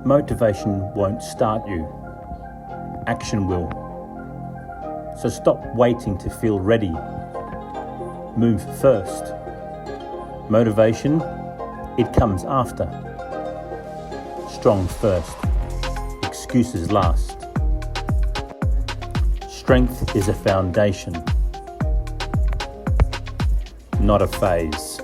Motivation won't start you. Action will. So stop waiting to feel ready. Move first. Motivation, it comes after. Strong first. Excuses last. Strength is a foundation, not a phase.